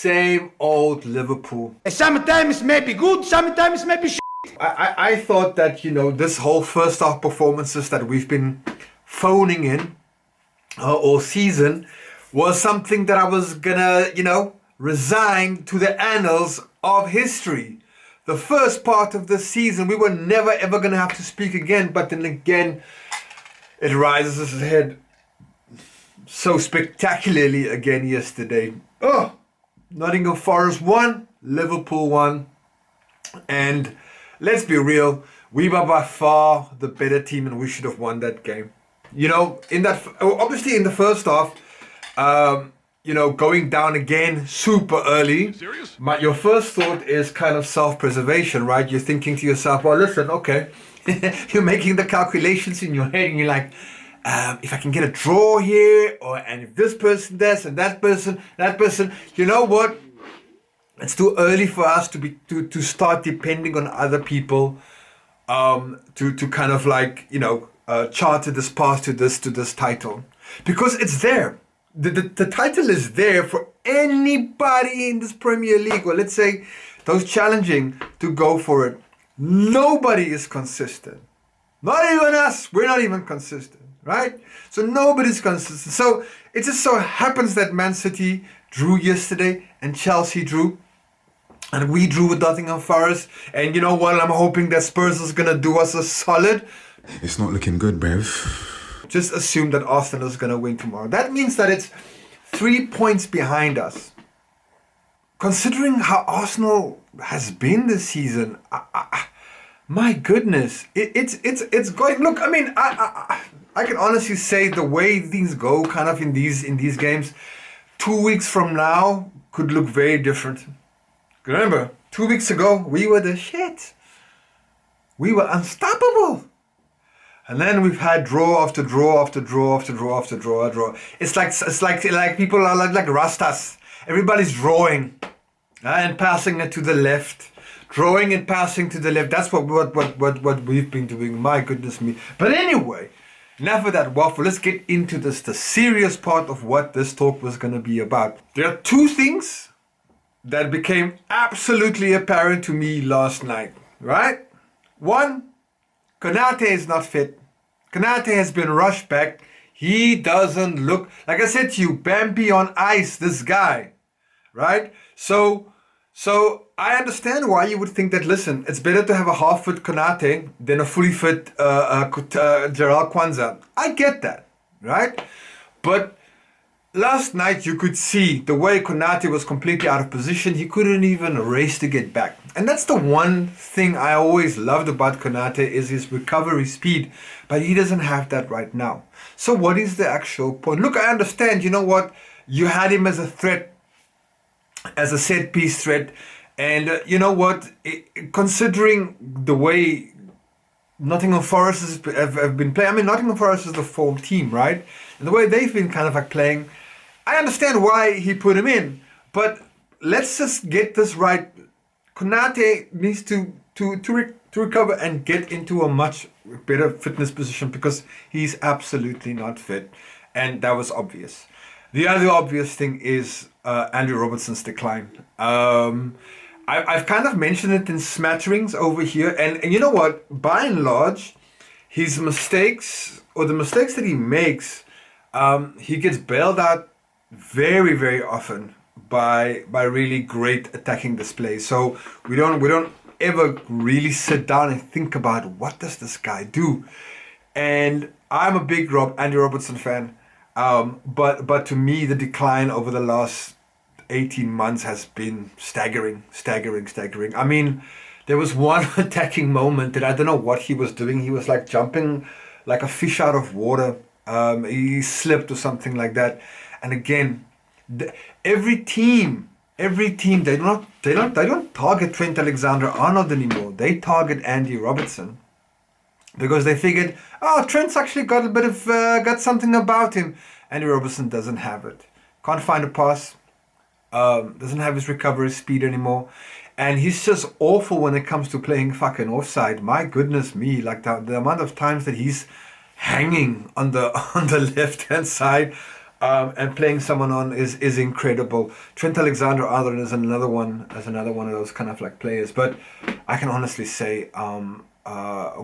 same old Liverpool. Sometimes may be good, sometimes may be shit. I thought that, this whole first half performances that we've been phoning in all season was something that I was gonna, resign to the annals of history. The first part of the season, we were never ever gonna have to speak again, but then again, it rises its head so spectacularly again yesterday. Oh, Nottingham Forest won, Liverpool won, and let's be real, we were by far the better team and we should have won that game. Obviously in the first half, going down again super early. Serious? Your first thought is kind of self-preservation, right? You're thinking to yourself, well, listen, okay. You're making the calculations in your head and you're like, if I can get a draw here, and if this person does, and that person, you know what? It's too early for us to start depending on other people to kind of charter this path to this title, because it's there. The title is there for anybody in this Premier League, or let's say those challenging, to go for it. Nobody is consistent. Not even us. We're not even consistent, right? So nobody's consistent. So it just so happens that Man City drew yesterday and Chelsea drew. And we drew with Nottingham Forest. And you know what? I'm hoping that Spurs is going to do us a solid. It's not looking good, bruv. Just assume that Arsenal is going to win tomorrow. That means that it's 3 points behind us. Considering how Arsenal has been this season, my goodness, it's going. Look, I mean, I can honestly say the way things go, kind of in these games, 2 weeks from now could look very different. Remember, 2 weeks ago we were the shit. We were unstoppable. And then we've had draw after draw after draw after draw after draw. It's like people are like Rastas. Everybody's drawing and passing it to the left, drawing and passing to the left. That's what we've been doing. My goodness me. But anyway, enough of that waffle. Let's get into the serious part of what this talk was going to be about. There are two things that became absolutely apparent to me last night. Right? One, Konate is not fit. Konate has been rushed back. He doesn't look, like I said to you, Bambi on ice, this guy, right? So I understand why you would think that, listen, it's better to have a half-fit Konate than a fully fit Gerald Kwanzaa. I get that, right? But last night you could see the way Konate was completely out of position. He couldn't even race to get back. And that's the one thing I always loved about Konate, is his recovery speed. But he doesn't have that right now. So what is the actual point? Look, I understand, you know what? You had him as a threat, as a set-piece threat. And you know what? Considering the way Nottingham Forest have been playing, I mean, Nottingham Forest is the form team, right? And the way they've been kind of like playing, I understand why he put him in. But let's just get this right. Konate needs to recover and get into a much better fitness position, because he's absolutely not fit. And that was obvious. The other obvious thing is Andrew Robertson's decline. I've kind of mentioned it in smatterings over here. And you know what? By and large, his mistakes, or the mistakes that he makes, he gets bailed out very, very often by really great attacking displays. So we don't ever really sit down and think about, what does this guy do? And I'm a big Andrew Robertson fan. But to me, the decline over the last 18 months has been staggering. I mean, there was one attacking moment that I don't know what he was doing. He was like jumping like a fish out of water. He slipped or something like that. And again, every team, they don't target Trent Alexander-Arnold anymore. They target Andy Robertson, because they figured, Trent's actually got a bit of got something about him. Andy Robertson doesn't have it. Can't find a pass. Doesn't have his recovery speed anymore, and he's just awful when it comes to playing fucking offside. My goodness me, like the amount of times that he's hanging on the left hand side. and playing someone on is incredible. Trent Alexander-Arnold is another one of those kind of like players. But I can honestly say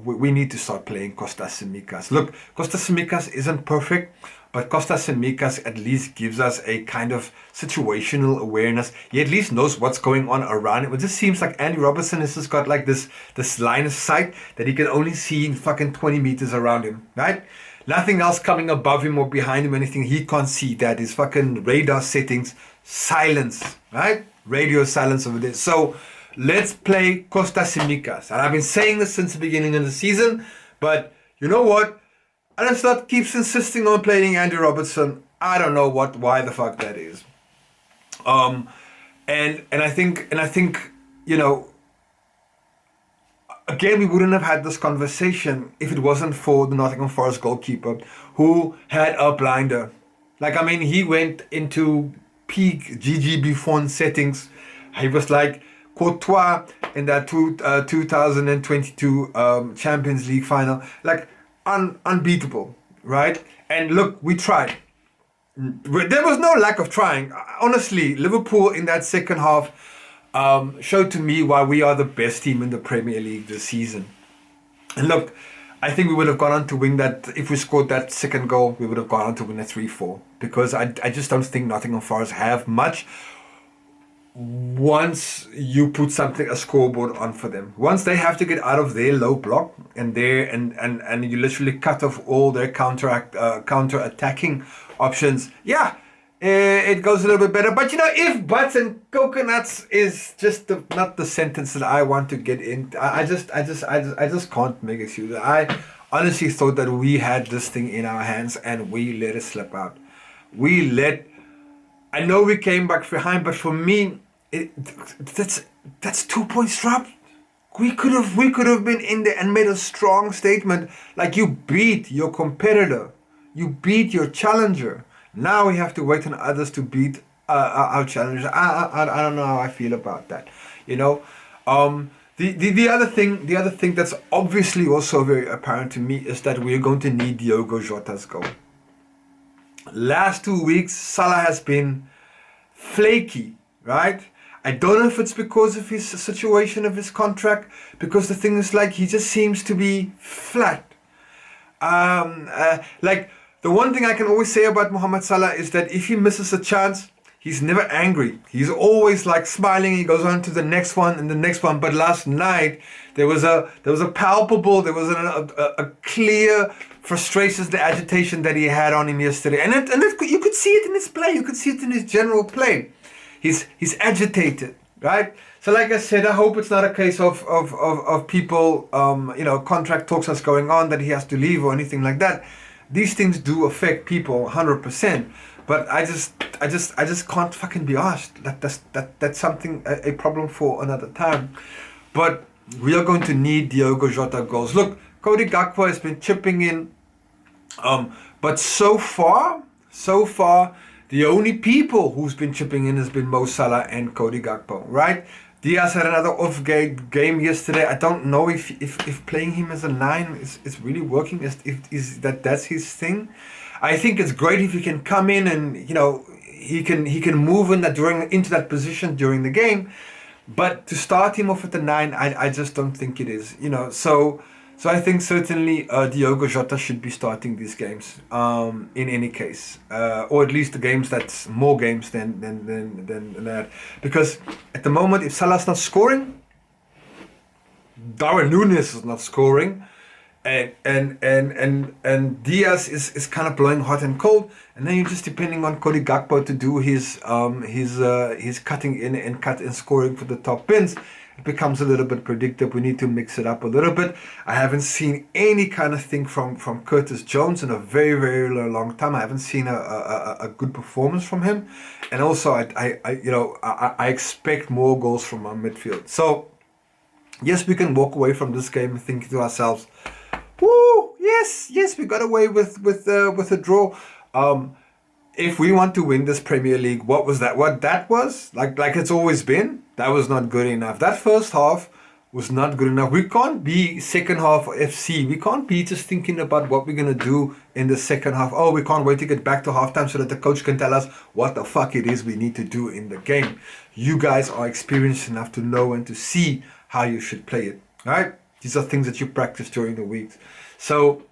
we need to start playing Kostas Tsimikas. Look, Kostas Tsimikas isn't perfect, but Kostas Tsimikas at least gives us a kind of situational awareness. He at least knows what's going on around him. It just seems like Andy Robertson has just got like this line of sight that he can only see in fucking 20 meters around him, right? Nothing else coming above him or behind him, anything he can't see. That is fucking radar settings, silence, right? Radio silence over there. So let's play Kostas Tsimikas. And I've been saying this since the beginning of the season, but you know what? Alasdair keeps insisting on playing Andy Robertson. I don't know why the fuck that is. And I think you know, again, we wouldn't have had this conversation if it wasn't for the Nottingham Forest goalkeeper who had a blinder. Like, I mean, he went into peak GW21 settings. He was like Courtois in that 2022 Champions League final. Like, unbeatable, right? And look, we tried. There was no lack of trying. Honestly, Liverpool in that second half showed to me why we are the best team in the Premier League this season. And look, I think we would have gone on to win that. If we scored that second goal, we would have gone on to win a 3-4. Because I just don't think Nottingham Forest have much once you put a scoreboard on for them. Once they have to get out of their low block and you literally cut off all their counter attacking options, it goes a little bit better. But you know, if butts and coconuts is just not the sentence that I want to get in. I just can't make excuses. I honestly thought that we had this thing in our hands and we let it slip out. I know we came back behind, but for me, that's 2 points dropped. We could have been in there and made a strong statement. Like, you beat your competitor, you beat your challenger. Now we have to wait on others to beat our challengers. I don't know how I feel about that. You know, the other thing that's obviously also very apparent to me is that we're going to need Diogo Jota's goal. Last 2 weeks, Salah has been flaky, right? I don't know if it's because of his situation of his contract, because the thing is, like, he just seems to be flat. Like, the one thing I can always say about Mohamed Salah is that if he misses a chance, he's never angry. He's always like smiling. He goes on to the next one and the next one. But last night there was a palpable, there was a clear frustration, the agitation that he had on him yesterday, and you could see it in his play. You could see it in his general play. He's agitated, right? So like I said, I hope it's not a case of people, contract talks that's going on that he has to leave or anything like that. These things do affect people 100%, but I just can't fucking be asked. That's something, a problem for another time. But we are going to need Diogo Jota goals. Look, Cody Gakpo has been chipping in, but so far, the only people who's been chipping in has been Mo Salah and Cody Gakpo, right? Diaz had another off game yesterday. I don't know if playing him as a 9 is really working. Is that's his thing? I think it's great if he can come in and he can move into that position during the game. But to start him off at the 9, I just don't think it is. So I think certainly Diogo Jota should be starting these games in any case, or at least the games that's more games than that. Because at the moment, if Salah's not scoring, Darwin Núñez is not scoring, and Diaz is kind of blowing hot and cold, and then you're just depending on Cody Gakpo to do his cutting in and scoring for the top bins. It becomes a little bit predictable. We need to mix it up a little bit. I haven't seen any kind of thing from Curtis Jones in a very, very long time. I haven't seen a good performance from him. And also, I expect more goals from our midfield. So, yes, we can walk away from this game thinking to ourselves, woo, yes, we got away with a draw. If we want to win this Premier League, what that was, like it's always been, that was not good enough. That first half was not good enough. We can't be second half FC. We can't be just thinking about what we're going to do in the second half. Oh, we can't wait to get back to halftime so that the coach can tell us what the fuck it is we need to do in the game. You guys are experienced enough to know and to see how you should play it. All right? These are things that you practice during the week. So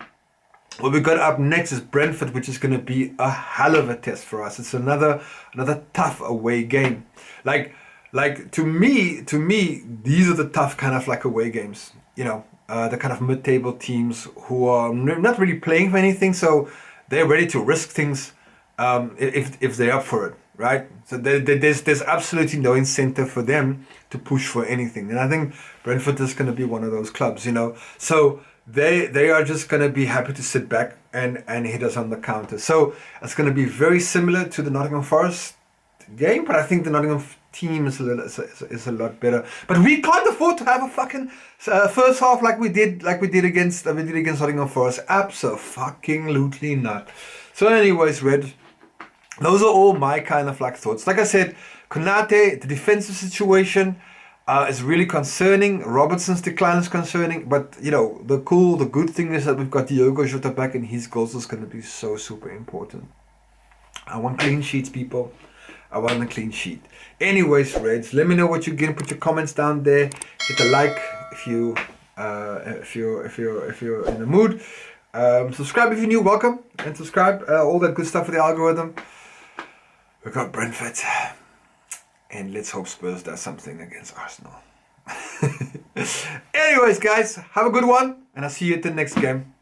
what we got up next is Brentford, which is going to be a hell of a test for us. It's another tough away game. Like to me, these are the tough kind of like away games. You know, the kind of mid-table teams who are not really playing for anything, so they're ready to risk things if they're up for it, right? So there's absolutely no incentive for them to push for anything, and I think Brentford is going to be one of those clubs, you know. So they are just going to be happy to sit back and hit us on the counter. So it's going to be very similar to the Nottingham Forest game, but I think the Nottingham team is a lot better. But we can't afford to have a fucking first half like we did against Nottingham Forest. Absolutely not. So anyways, Red, those are all my kind of like thoughts. Like I said, Konate, the defensive situation is really concerning. Robertson's decline is concerning, but you know, the good thing is that we've got Diogo Jota back, and his goals is going to be so super important. I want clean sheets, people. I want a clean sheet. Anyways, Reds, let me know what you get. Put your comments down there. Hit a like if you're in the mood. Subscribe if you're new. Welcome, and subscribe. All that good stuff for the algorithm. We got Brentford, and let's hope Spurs does something against Arsenal. Anyways, guys, have a good one, and I'll see you at the next game.